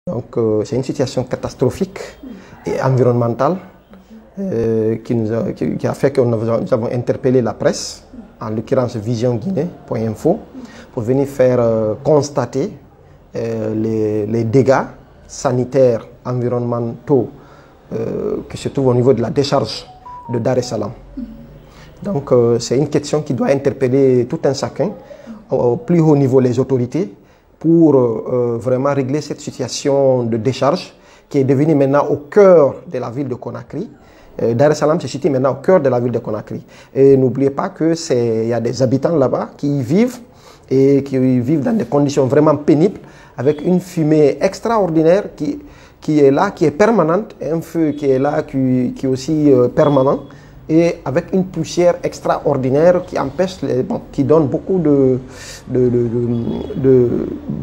Donc c'est une situation catastrophique et environnementale qui a fait que nous avons interpellé la presse, en l'occurrence Vision Guinée.info, pour venir faire constater les dégâts sanitaires, environnementaux qui se trouvent au niveau de la décharge de Dar es Salaam. Donc c'est une question qui doit interpeller tout un chacun, au plus haut niveau les autorités, pour vraiment régler cette situation de décharge qui est devenue maintenant au cœur de la ville de Conakry. Dar es Salaam se situe maintenant au cœur de la ville de Conakry. Et n'oubliez pas qu'il y a des habitants là-bas qui y vivent et qui vivent dans des conditions vraiment pénibles, avec une fumée extraordinaire qui est là, qui est permanente, un feu qui est là, qui est aussi permanent, et avec une poussière extraordinaire qui empêche, qui donne beaucoup de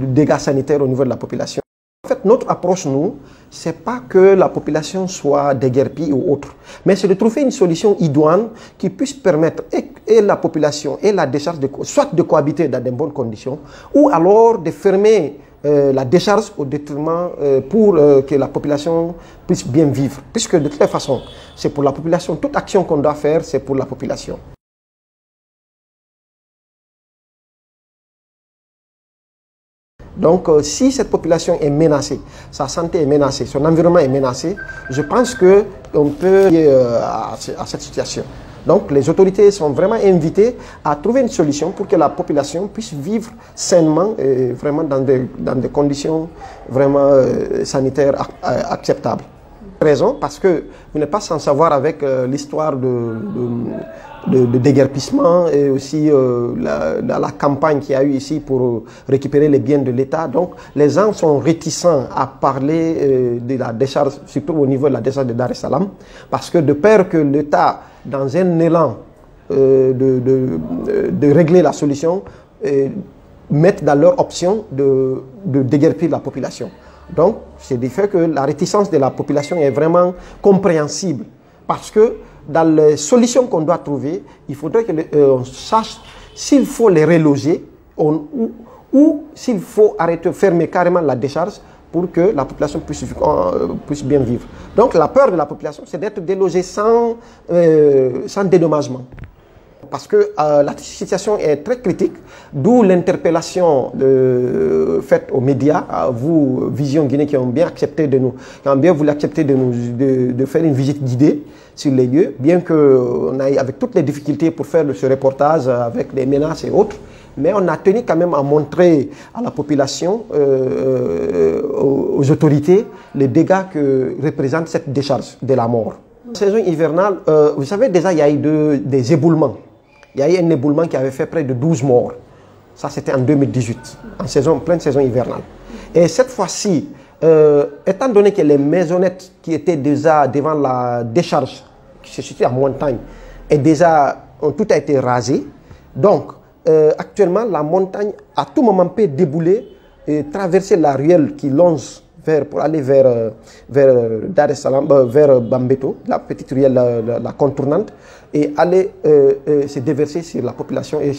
dégâts sanitaires au niveau de la population. En fait, notre approche, nous, c'est pas que la population soit déguerpie ou autre, mais c'est de trouver une solution idoine qui puisse permettre et la population et la décharge soit de cohabiter dans de bonnes conditions, ou alors de fermer la décharge au détriment pour que la population puisse bien vivre. Puisque de toute façon, c'est pour la population. Toute action qu'on doit faire, c'est pour la population. Donc, si cette population est menacée, sa santé est menacée, son environnement est menacé, je pense qu'on peut à cette situation. Donc, les autorités sont vraiment invitées à trouver une solution pour que la population puisse vivre sainement et vraiment dans des conditions vraiment sanitaires acceptables. Raison, parce que vous n'êtes pas sans savoir avec l'histoire de déguerpissement et aussi la campagne qu'il y a eu ici pour récupérer les biens de l'État. Donc les gens sont réticents à parler de la décharge, surtout au niveau de la décharge de Dar es Salaam, parce que de peur que l'État, dans un élan de régler la solution, mette dans leur option de déguerpir la population. Donc, c'est du fait que la réticence de la population est vraiment compréhensible. Parce que dans les solutions qu'on doit trouver, il faudrait qu'on sache s'il faut les reloger ou s'il faut fermer carrément la décharge pour que la population puisse bien vivre. Donc, la peur de la population, c'est d'être délogée sans dédommagement. Parce que la situation est très critique, d'où l'interpellation faite aux médias, à vous, Vision Guinée, qui ont bien accepté de nous, qui ont bien voulu accepter de faire une visite guidée sur les lieux, bien qu'on aille avec toutes les difficultés pour faire ce reportage avec des menaces et autres, mais on a tenu quand même à montrer à la population, aux autorités, les dégâts que représente cette décharge de la mort. En saison hivernale, vous savez déjà, il y a eu des éboulements. Il y a eu un éboulement qui avait fait près de 12 morts. Ça, c'était en 2018, en pleine saison hivernale. Et cette fois-ci, étant donné que les maisonnettes qui étaient déjà devant la décharge, qui se situe en montagne, tout a été rasé. Donc, actuellement, la montagne, à tout moment, peut débouler et traverser la ruelle qui longe pour aller vers Dar es Salaam, vers Bambeto, la petite ruelle, la contournante, et aller se déverser sur la population et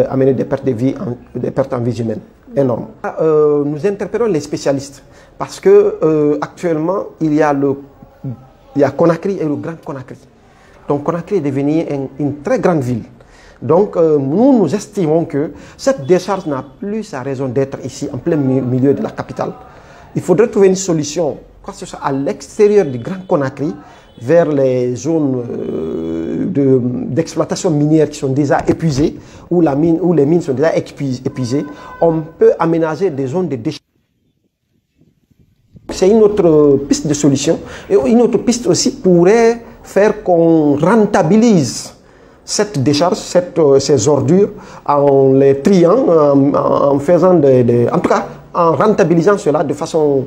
amener des pertes de vie, des pertes en vie humaine énormes. Nous interpellons les spécialistes parce que actuellement il y a Conakry et le Grand Conakry. Donc Conakry est devenu une très grande ville. Donc nous estimons que cette décharge n'a plus sa raison d'être ici, en plein milieu de la capitale. Il faudrait trouver une solution, quoi que ce soit à l'extérieur du Grand Conakry, vers les zones d'exploitation minière qui sont déjà épuisées, où les mines sont déjà épuisées. On peut aménager des zones de décharge. C'est une autre piste de solution. Et une autre piste aussi pourrait faire qu'on rentabilise cette décharge, ces ordures, en les triant, en faisant en tout cas, en rentabilisant cela de façon,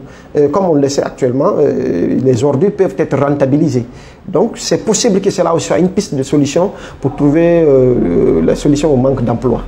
comme on le sait actuellement, les ordures peuvent être rentabilisées. Donc c'est possible que cela soit une piste de solution pour trouver la solution au manque d'emploi.